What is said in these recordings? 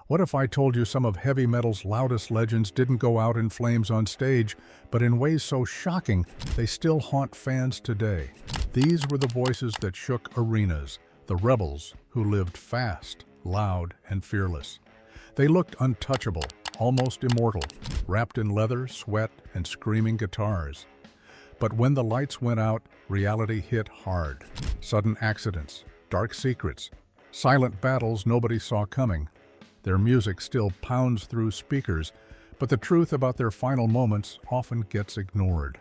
What if I told you some of heavy metal's loudest legends didn't go out in flames on stage, but in ways so shocking they still haunt fans today? These were the voices that shook arenas, the rebels who lived fast, loud, and fearless. They looked untouchable, almost immortal, wrapped in leather, sweat, and screaming guitars. But when the lights went out, reality hit hard. Sudden accidents, dark secrets, silent battles nobody saw coming. Their music still pounds through speakers, but the truth about their final moments often gets ignored.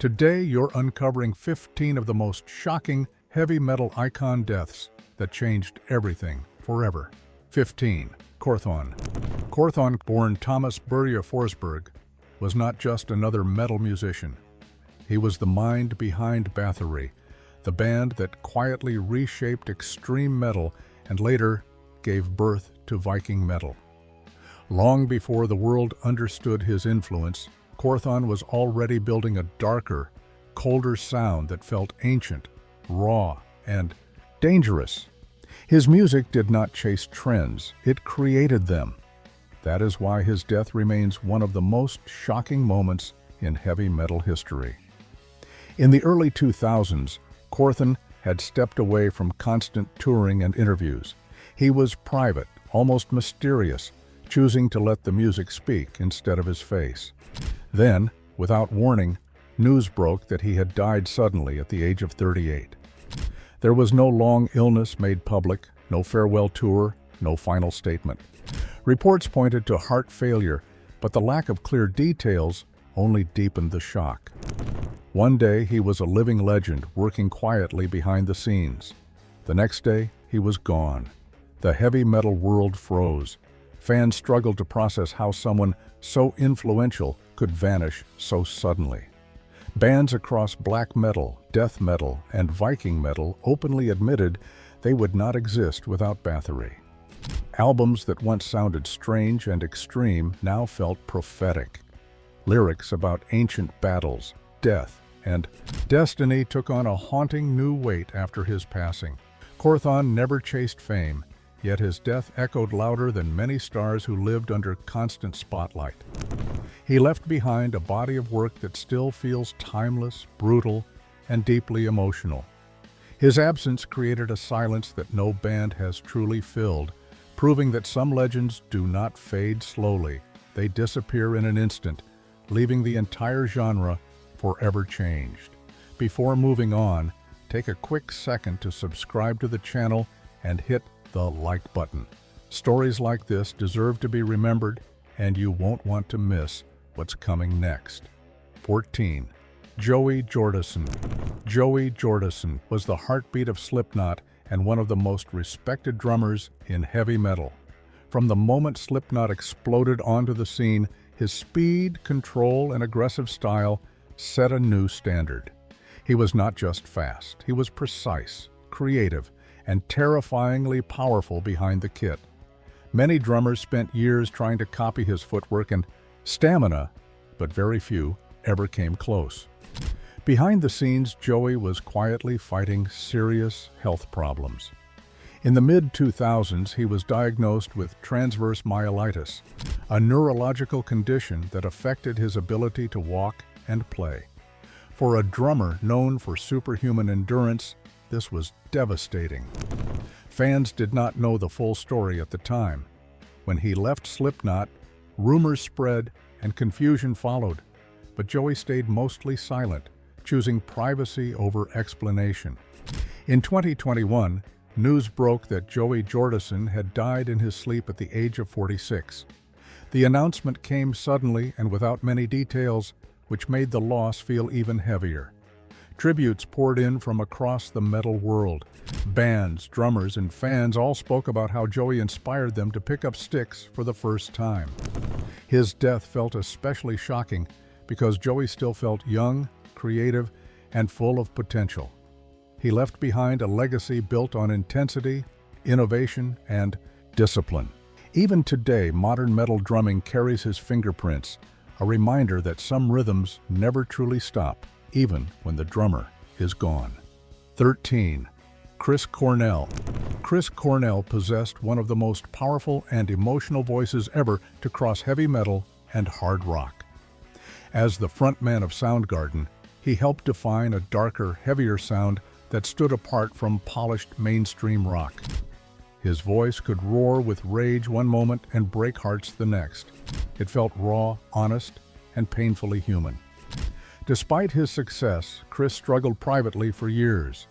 Today, you're uncovering 15 of the most shocking heavy metal icon deaths that changed everything forever. 15. Quorthon. Quorthon, born Thomas Burya Forsberg, was not just another metal musician. He was the mind behind Bathory, the band that quietly reshaped extreme metal and later gave birth to Viking metal. Long before the world understood his influence, Quorthon was already building a darker, colder sound that felt ancient, raw, and dangerous. His music did not chase trends, it created them. That is why his death remains one of the most shocking moments in heavy metal history. In the early 2000s, Quorthon had stepped away from constant touring and interviews. He was private, almost mysterious, choosing to let the music speak instead of his face. Then, without warning, news broke that he had died suddenly at the age of 38. There was no long illness made public, no farewell tour, no final statement. Reports pointed to heart failure, but the lack of clear details only deepened the shock. One day, he was a living legend, working quietly behind the scenes. The next day, he was gone. The heavy metal world froze. Fans struggled to process how someone so influential could vanish so suddenly. Bands across black metal, death metal, and Viking metal openly admitted they would not exist without Bathory. Albums that once sounded strange and extreme now felt prophetic. Lyrics about ancient battles, death, and destiny took on a haunting new weight after his passing. Quorthon never chased fame, yet his death echoed louder than many stars who lived under constant spotlight. He left behind a body of work that still feels timeless, brutal, and deeply emotional. His absence created a silence that no band has truly filled, proving that some legends do not fade slowly. They disappear in an instant, leaving the entire genre forever changed. Before moving on, take a quick second to subscribe to the channel and hit the like button. Stories like this deserve to be remembered, and you won't want to miss what's coming next. 14. Joey Jordison. Joey Jordison was the heartbeat of Slipknot and one of the most respected drummers in heavy metal. From the moment Slipknot exploded onto the scene, his speed, control, and aggressive style set a new standard. He was not just fast, he was precise, creative, and terrifyingly powerful behind the kit. Many drummers spent years trying to copy his footwork and stamina, but very few ever came close. Behind the scenes, Joey was quietly fighting serious health problems. In the mid-2000s, he was diagnosed with transverse myelitis, a neurological condition that affected his ability to walk and play. For a drummer known for superhuman endurance, this was devastating. Fans did not know the full story at the time. When he left Slipknot, rumors spread and confusion followed, but Joey stayed mostly silent, choosing privacy over explanation. In 2021, news broke that Joey Jordison had died in his sleep at the age of 46. The announcement came suddenly and without many details, which made the loss feel even heavier. Tributes poured in from across the metal world. Bands, drummers, and fans all spoke about how Joey inspired them to pick up sticks for the first time. His death felt especially shocking because Joey still felt young, creative, and full of potential. He left behind a legacy built on intensity, innovation, and discipline. Even today, modern metal drumming carries his fingerprints, a reminder that some rhythms never truly stop, even when the drummer is gone. 13. Chris Cornell. Chris Cornell possessed one of the most powerful and emotional voices ever to cross heavy metal and hard rock. As the frontman of Soundgarden, he helped define a darker, heavier sound that stood apart from polished mainstream rock. His voice could roar with rage one moment and break hearts the next. It felt raw, honest, and painfully human. Despite his success, Chris struggled privately for years.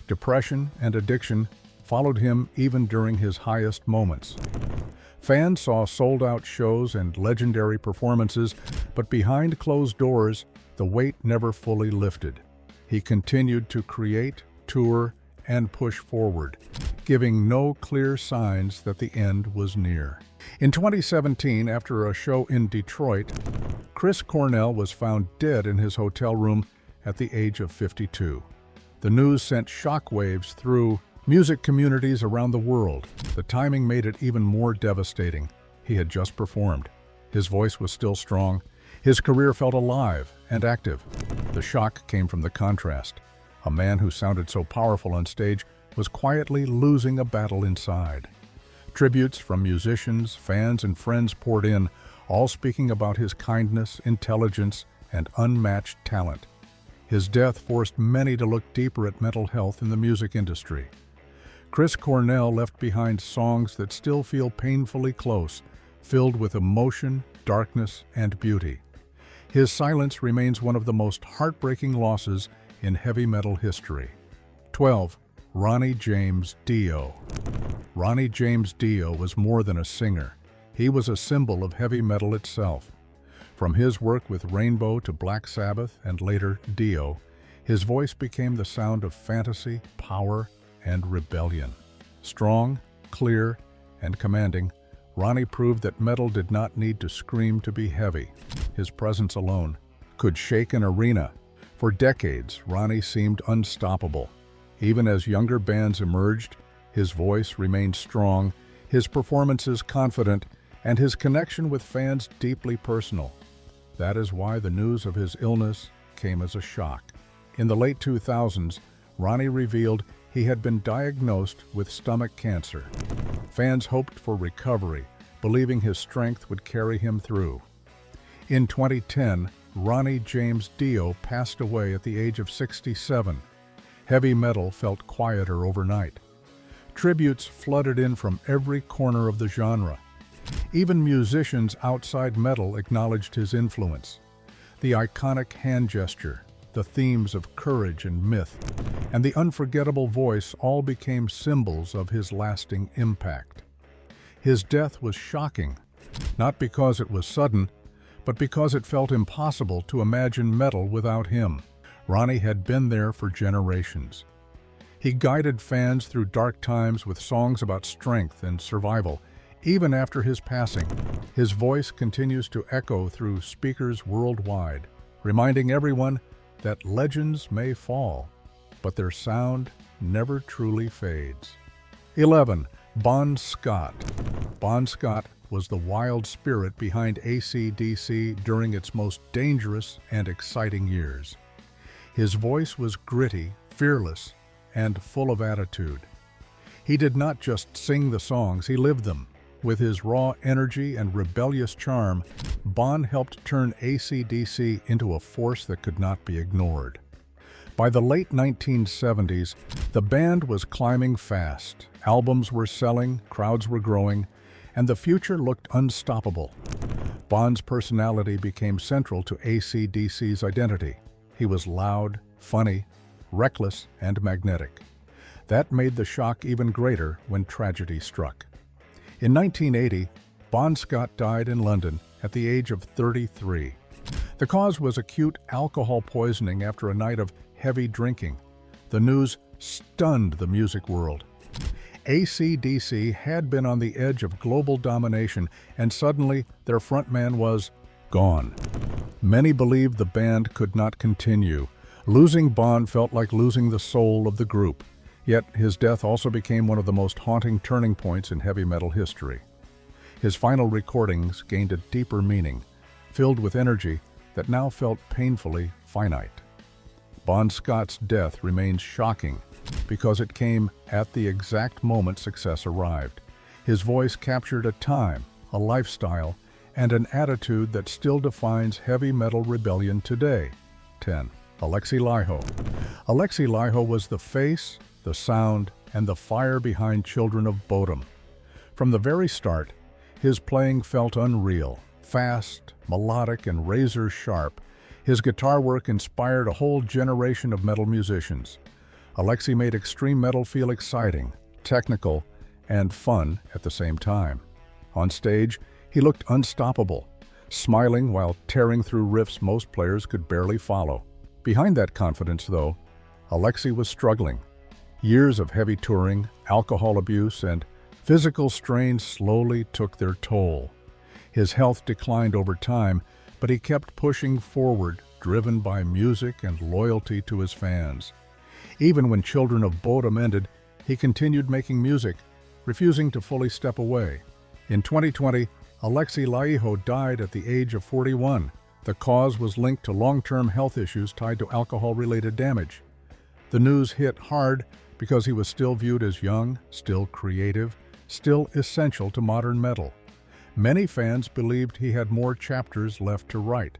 Depression and addiction followed him even during his highest moments. Fans saw sold-out shows and legendary performances, but behind closed doors, the weight never fully lifted. He continued to create, tour, and push forward, giving no clear signs that the end was near. In 2017, after a show in Detroit, Chris Cornell was found dead in his hotel room at the age of 52. The news sent shockwaves through music communities around the world. The timing made it even more devastating. He had just performed. His voice was still strong. His career felt alive and active. The shock came from the contrast. A man who sounded so powerful on stage was quietly losing a battle inside. Tributes from musicians, fans, and friends poured in, all speaking about his kindness, intelligence, and unmatched talent. His death forced many to look deeper at mental health in the music industry. Chris Cornell left behind songs that still feel painfully close, filled with emotion, darkness, and beauty. His silence remains one of the most heartbreaking losses in heavy metal history. 12. Ronnie James Dio. Ronnie James Dio was more than a singer. He was a symbol of heavy metal itself. From his work with Rainbow to Black Sabbath and later Dio, his voice became the sound of fantasy, power, and rebellion. Strong, clear, and commanding, Ronnie proved that metal did not need to scream to be heavy. His presence alone could shake an arena. For decades, Ronnie seemed unstoppable. Even as younger bands emerged, his voice remained strong, his performances confident, and his connection with fans deeply personal. That is why the news of his illness came as a shock. In the late 2000s, Ronnie revealed he had been diagnosed with stomach cancer. Fans hoped for recovery, believing his strength would carry him through. In 2010, Ronnie James Dio passed away at the age of 67. Heavy metal felt quieter overnight. Tributes flooded in from every corner of the genre. Even musicians outside metal acknowledged his influence. The iconic hand gesture, the themes of courage and myth, and the unforgettable voice all became symbols of his lasting impact. His death was shocking, not because it was sudden, but because it felt impossible to imagine metal without him. Ronnie had been there for generations. He guided fans through dark times with songs about strength and survival. Even after his passing, his voice continues to echo through speakers worldwide, reminding everyone that legends may fall, but their sound never truly fades. 11. Bon Scott. Bon Scott was the wild spirit behind AC/DC during its most dangerous and exciting years. His voice was gritty, fearless, and full of attitude. He did not just sing the songs, he lived them. With his raw energy and rebellious charm, Bon helped turn AC/DC into a force that could not be ignored. By the late 1970s, the band was climbing fast. Albums were selling, crowds were growing, and the future looked unstoppable. Bon's personality became central to AC/DC's identity. He was loud, funny, reckless, and magnetic. That made the shock even greater when tragedy struck. In 1980, Bon Scott died in London at the age of 33. The cause was acute alcohol poisoning after a night of heavy drinking. The news stunned the music world. AC/DC had been on the edge of global domination, and suddenly their frontman was gone. Many believed the band could not continue. Losing Bon felt like losing the soul of the group. Yet his death also became one of the most haunting turning points in heavy metal history. His final recordings gained a deeper meaning, filled with energy that now felt painfully finite. Bon Scott's death remains shocking, because it came at the exact moment success arrived. His voice captured a time, a lifestyle, and an attitude that still defines heavy metal rebellion today. 10. Alexi Laiho. Alexi Laiho was the face, the sound, and the fire behind Children of Bodom. From the very start, his playing felt unreal, fast, melodic, and razor-sharp. His guitar work inspired a whole generation of metal musicians. Alexi made extreme metal feel exciting, technical, and fun at the same time. On stage, he looked unstoppable, smiling while tearing through riffs most players could barely follow. Behind that confidence, though, Alexi was struggling. Years of heavy touring, alcohol abuse, and physical strain slowly took their toll. His health declined over time, but he kept pushing forward, driven by music and loyalty to his fans. Even when Children of Bodom ended, he continued making music, refusing to fully step away. In 2020, Alexi Laiho died at the age of 41. The cause was linked to long-term health issues tied to alcohol-related damage. The news hit hard because he was still viewed as young, still creative, still essential to modern metal. Many fans believed he had more chapters left to write.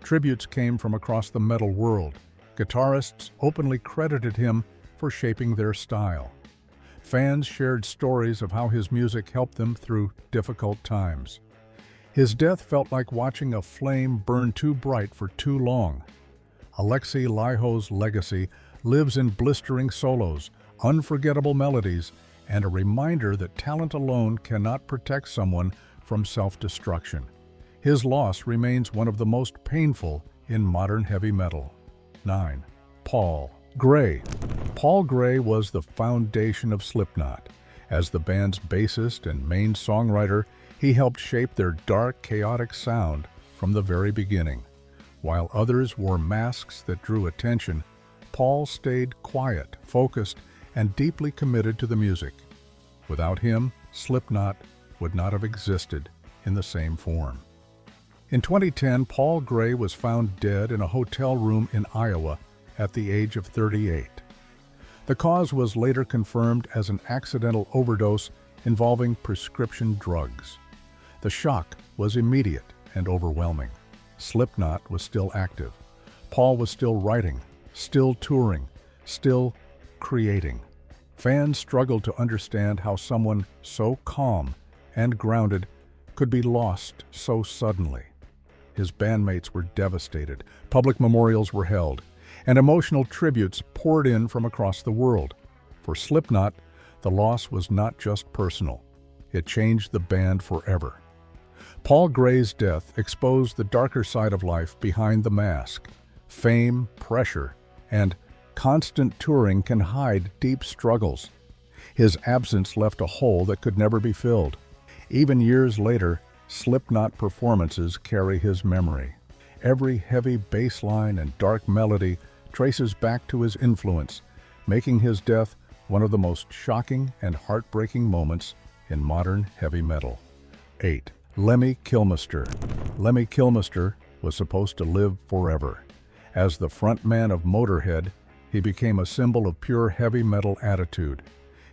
Tributes came from across the metal world. Guitarists openly credited him for shaping their style. Fans shared stories of how his music helped them through difficult times. His death felt like watching a flame burn too bright for too long. Alexi Laiho's legacy lives in blistering solos, unforgettable melodies, and a reminder that talent alone cannot protect someone from self-destruction. His loss remains one of the most painful in modern heavy metal. 9. Paul Gray. Paul Gray was the foundation of Slipknot. As the band's bassist and main songwriter, he helped shape their dark, chaotic sound from the very beginning. While others wore masks that drew attention, Paul stayed quiet, focused, and deeply committed to the music. Without him, Slipknot would not have existed in the same form. In 2010, Paul Gray was found dead in a hotel room in Iowa at the age of 38. The cause was later confirmed as an accidental overdose involving prescription drugs. The shock was immediate and overwhelming. Slipknot was still active. Paul was still writing, still touring, still creating. Fans struggled to understand how someone so calm and grounded could be lost so suddenly. His bandmates were devastated, public memorials were held, and emotional tributes poured in from across the world. For Slipknot, the loss was not just personal. It changed the band forever. Paul Gray's death exposed the darker side of life behind the mask. Fame, pressure, and constant touring can hide deep struggles. His absence left a hole that could never be filled. Even years later, Slipknot performances carry his memory. Every heavy bass line and dark melody traces back to his influence, making his death one of the most shocking and heartbreaking moments in modern heavy metal. 8. Lemmy Kilmister. Lemmy Kilmister was supposed to live forever. As the frontman of Motorhead, he became a symbol of pure heavy metal attitude.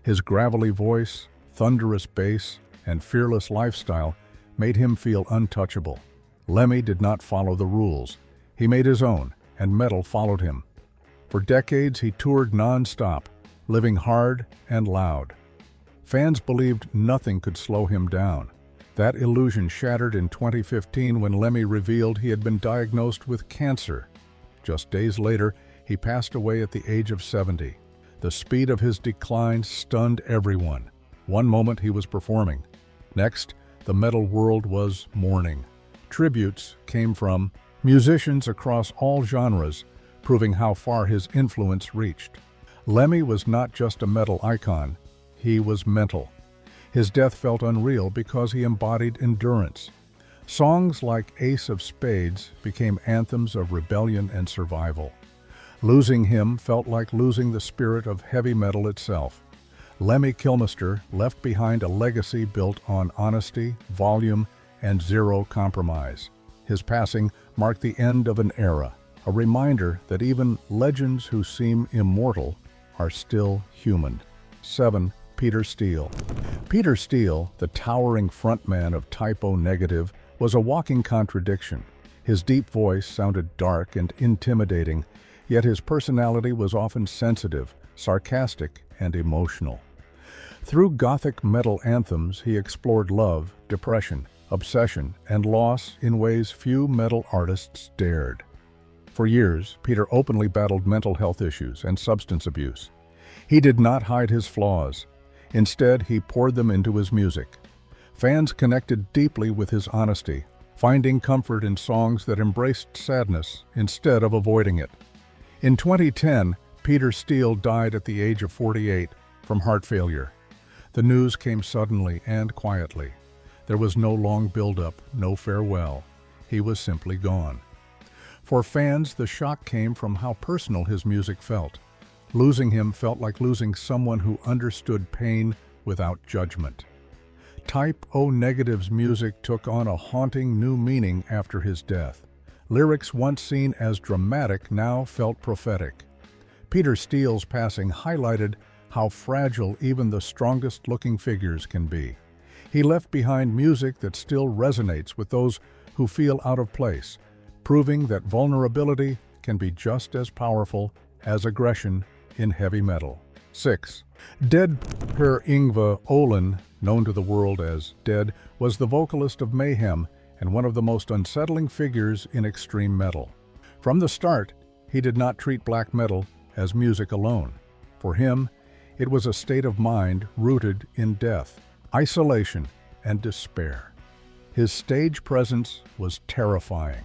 His gravelly voice, thunderous bass, and fearless lifestyle made him feel untouchable. Lemmy did not follow the rules. He made his own, and metal followed him. For decades, he toured non-stop, living hard and loud. Fans believed nothing could slow him down. That illusion shattered in 2015 when Lemmy revealed he had been diagnosed with cancer. Just days later, he passed away at the age of 70. The speed of his decline stunned everyone. One moment he was performing. Next, the metal world was mourning. Tributes came from musicians across all genres, proving how far his influence reached. Lemmy was not just a metal icon, he was mental. His death felt unreal because he embodied endurance. Songs like Ace of Spades became anthems of rebellion and survival. Losing him felt like losing the spirit of heavy metal itself. Lemmy Kilmister left behind a legacy built on honesty, volume, and zero compromise. His passing marked the end of an era, a reminder that even legends who seem immortal are still human. 7. Peter Steele. Peter Steele, the towering frontman of Type O Negative, was a walking contradiction. His deep voice sounded dark and intimidating, yet his personality was often sensitive, sarcastic, and emotional. Through gothic metal anthems, he explored love, depression, obsession, and loss in ways few metal artists dared. For years, Peter openly battled mental health issues and substance abuse. He did not hide his flaws. Instead, he poured them into his music. Fans connected deeply with his honesty, finding comfort in songs that embraced sadness instead of avoiding it. In 2010, Peter Steele died at the age of 48 from heart failure. The news came suddenly and quietly. There was no long build-up, no farewell. He was simply gone. For fans, the shock came from how personal his music felt. Losing him felt like losing someone who understood pain without judgment. Type O Negative's music took on a haunting new meaning after his death. Lyrics once seen as dramatic now felt prophetic. Peter Steele's passing highlighted how fragile even the strongest-looking figures can be. He left behind music that still resonates with those who feel out of place, proving that vulnerability can be just as powerful as aggression in heavy metal. 6. Dead Per Yngve Olin, known to the world as Dead, was the vocalist of Mayhem and one of the most unsettling figures in extreme metal. From the start, he did not treat black metal as music alone. For him, it was a state of mind rooted in death, isolation, and despair. His stage presence was terrifying,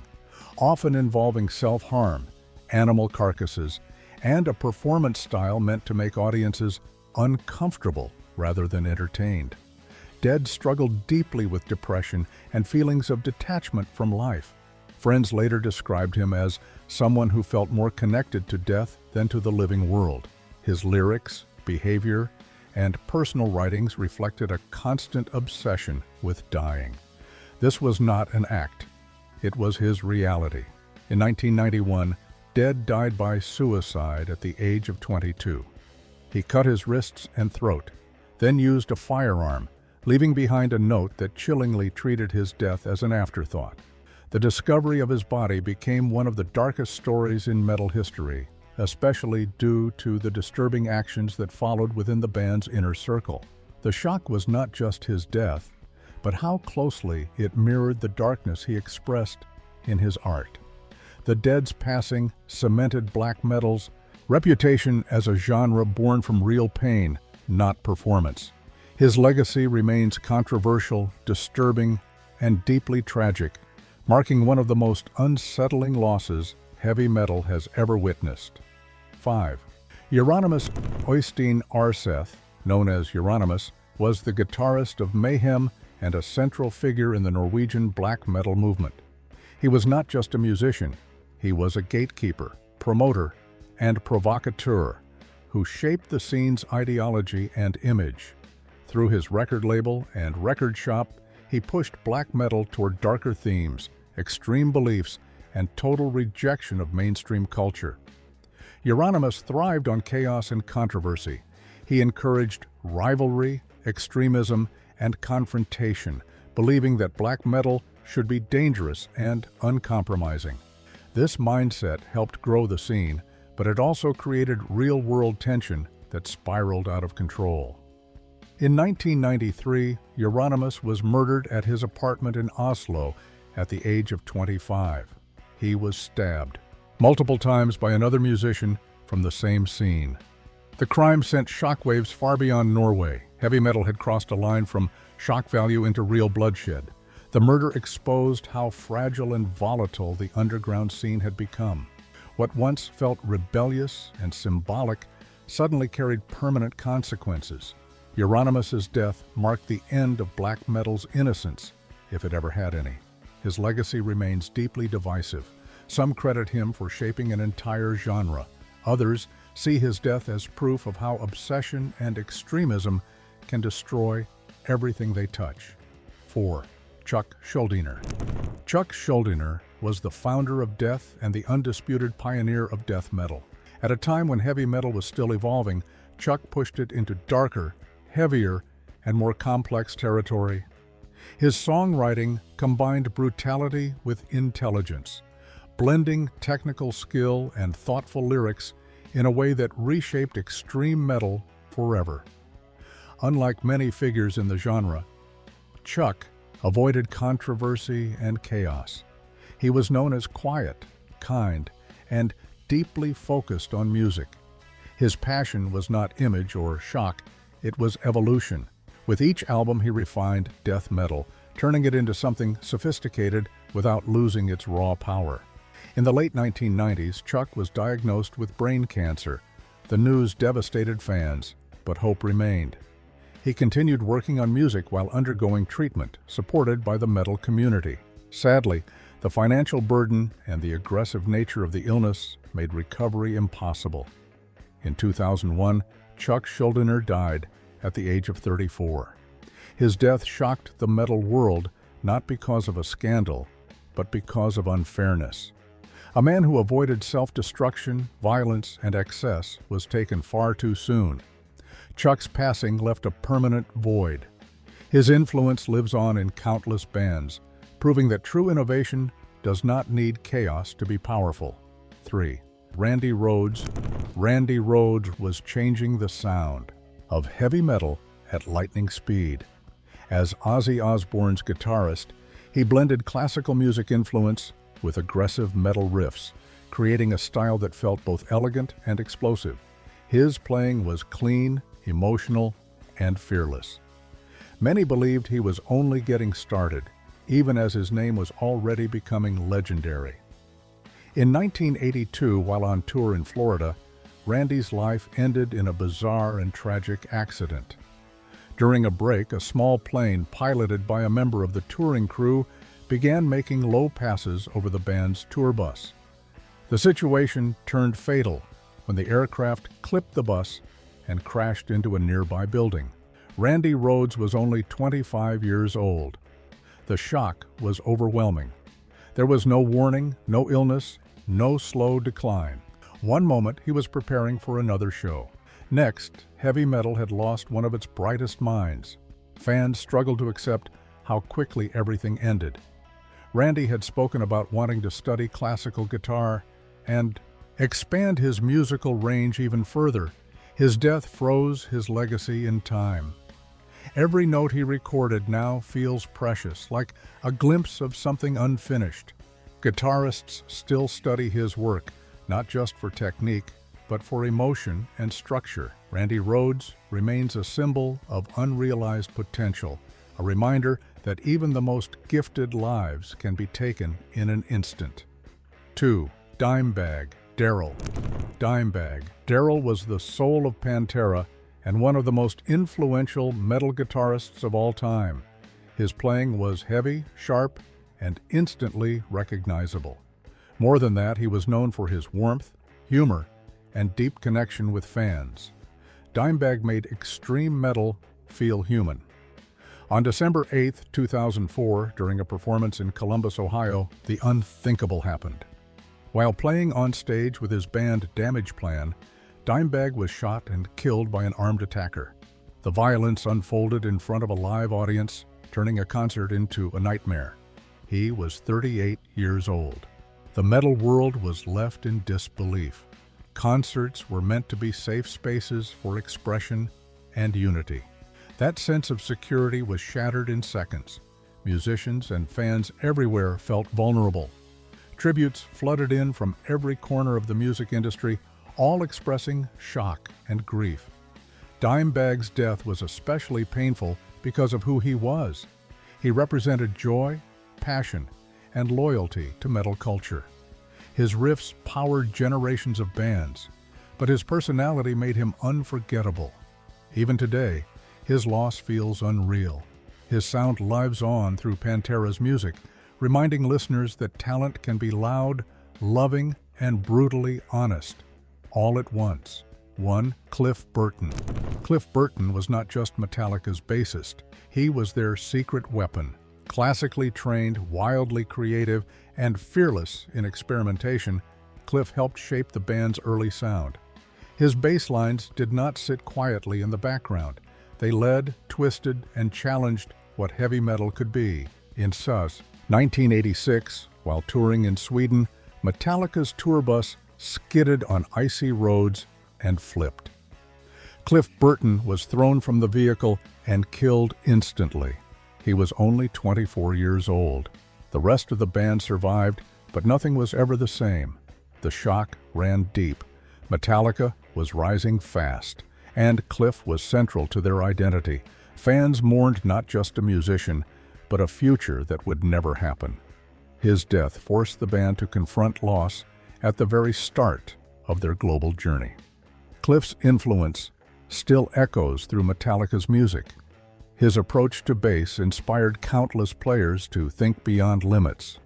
often involving self-harm, animal carcasses, and a performance style meant to make audiences uncomfortable rather than entertained. Dead struggled deeply with depression and feelings of detachment from life. Friends later described him as someone who felt more connected to death than to the living world. His lyrics, behavior, and personal writings reflected a constant obsession with dying. This was not an act. It was his reality. In 1991, Dead died by suicide at the age of 22. He cut his wrists and throat, then used a firearm, leaving behind a note that chillingly treated his death as an afterthought. The discovery of his body became one of the darkest stories in metal history, especially due to the disturbing actions that followed within the band's inner circle. The shock was not just his death, but how closely it mirrored the darkness he expressed in his art. The Dead's passing cemented black metal's reputation as a genre born from real pain, not performance. His legacy remains controversial, disturbing, and deeply tragic, marking one of the most unsettling losses heavy metal has ever witnessed. 5. Euronymous Øystein Arseth, known as Euronymous, was the guitarist of Mayhem and a central figure in the Norwegian black metal movement. He was not just a musician, he was a gatekeeper, promoter, and provocateur who shaped the scene's ideology and image. Through his record label and record shop, he pushed black metal toward darker themes, extreme beliefs, and total rejection of mainstream culture. Euronymous thrived on chaos and controversy. He encouraged rivalry, extremism, and confrontation, believing that black metal should be dangerous and uncompromising. This mindset helped grow the scene, but it also created real-world tension that spiraled out of control. In 1993, Euronymous was murdered at his apartment in Oslo at the age of 25. He was stabbed multiple times by another musician from the same scene. The crime sent shockwaves far beyond Norway. Heavy metal had crossed a line from shock value into real bloodshed. The murder exposed how fragile and volatile the underground scene had become. What once felt rebellious and symbolic suddenly carried permanent consequences. Euronymous' death marked the end of black metal's innocence, if it ever had any. His legacy remains deeply divisive. Some credit him for shaping an entire genre. Others see his death as proof of how obsession and extremism can destroy everything they touch. 4. Chuck Schuldiner. Chuck Schuldiner was the founder of death and the undisputed pioneer of death metal. At a time when heavy metal was still evolving, Chuck pushed it into darker, heavier, and more complex territory. His songwriting combined brutality with intelligence, blending technical skill and thoughtful lyrics in a way that reshaped extreme metal forever. Unlike many figures in the genre, Chuck avoided controversy and chaos. He was known as quiet, kind, and deeply focused on music. His passion was not image or shock, it was evolution. With each album he refined death metal, turning it into something sophisticated without losing its raw power. In the late 1990s, Chuck was diagnosed with brain cancer. The news devastated fans, but hope remained. He continued working on music while undergoing treatment, supported by the metal community. Sadly, the financial burden and the aggressive nature of the illness made recovery impossible. In 2001, Chuck Schuldiner died at the age of 34. His death shocked the metal world not because of a scandal, but because of unfairness. A man who avoided self-destruction, violence, and excess was taken far too soon. Chuck's passing left a permanent void. His influence lives on in countless bands, proving that true innovation does not need chaos to be powerful. 3. Randy Rhoads. Randy Rhoads was changing the sound of heavy metal at lightning speed. As Ozzy Osbourne's guitarist, he blended classical music influence with aggressive metal riffs, creating a style that felt both elegant and explosive. His playing was clean, emotional, and fearless. Many believed he was only getting started, even as his name was already becoming legendary. In 1982, while on tour in Florida, Randy's life ended in a bizarre and tragic accident. During a break, a small plane piloted by a member of the touring crew began making low passes over the band's tour bus. The situation turned fatal when the aircraft clipped the bus and crashed into a nearby building. Randy Rhoads was only 25 years old. The shock was overwhelming. There was no warning, no illness, no slow decline. One moment he was preparing for another show. Next, heavy metal had lost one of its brightest minds. Fans struggled to accept how quickly everything ended. Randy had spoken about wanting to study classical guitar and expand his musical range even further. His death froze his legacy in time. Every note he recorded now feels precious, like a glimpse of something unfinished. Guitarists still study his work, not just for technique, but for emotion and structure. Randy Rhoads remains a symbol of unrealized potential, a reminder that even the most gifted lives can be taken in an instant. 2. Dimebag Darrell. Dimebag Darrell was the soul of Pantera and one of the most influential metal guitarists of all time. His playing was heavy, sharp, and instantly recognizable. More than that, he was known for his warmth, humor, and deep connection with fans. Dimebag made extreme metal feel human. On December 8, 2004, during a performance in Columbus, Ohio, the unthinkable happened. While playing on stage with his band Damageplan, Dimebag was shot and killed by an armed attacker. The violence unfolded in front of a live audience, turning a concert into a nightmare. He was 38 years old. The metal world was left in disbelief. Concerts were meant to be safe spaces for expression and unity. That sense of security was shattered in seconds. Musicians and fans everywhere felt vulnerable. Tributes flooded in from every corner of the music industry, all expressing shock and grief. Dimebag's death was especially painful because of who he was. He represented joy, passion, and loyalty to metal culture. His riffs powered generations of bands, but his personality made him unforgettable. Even today, his loss feels unreal. His sound lives on through Pantera's music, reminding listeners that talent can be loud, loving, and brutally honest, all at once. 1. Cliff Burton. Cliff Burton was not just Metallica's bassist. He was their secret weapon. Classically trained, wildly creative, and fearless in experimentation, Cliff helped shape the band's early sound. His bass lines did not sit quietly in the background. They led, twisted, and challenged what heavy metal could be. In 1986, while touring in Sweden, Metallica's tour bus skidded on icy roads and flipped. Cliff Burton was thrown from the vehicle and killed instantly. He was only 24 years old. The rest of the band survived, but nothing was ever the same. The shock ran deep. Metallica was rising fast, and Cliff was central to their identity. Fans mourned not just a musician, but a future that would never happen. His death forced the band to confront loss at the very start of their global journey. Cliff's influence still echoes through Metallica's music. His approach to bass inspired countless players to think beyond limits.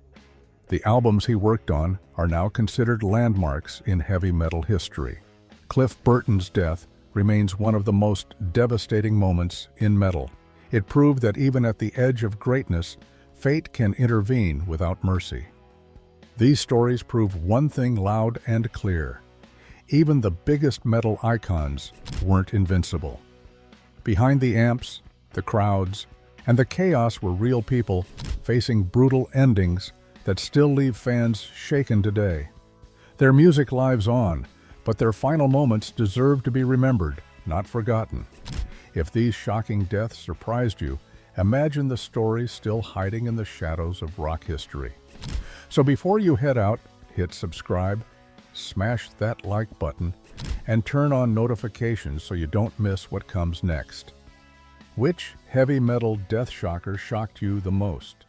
The albums he worked on are now considered landmarks in heavy metal history. Cliff Burton's death remains one of the most devastating moments in metal. It proved that even at the edge of greatness, fate can intervene without mercy. These stories prove one thing loud and clear: even the biggest metal icons weren't invincible. Behind the amps, the crowds, and the chaos were real people facing brutal endings that still leave fans shaken today. Their music lives on, but their final moments deserve to be remembered, not forgotten. If these shocking deaths surprised you, imagine the stories still hiding in the shadows of rock history. So before you head out, hit subscribe, smash that like button, and turn on notifications so you don't miss what comes next. Which heavy metal death shocker shocked you the most?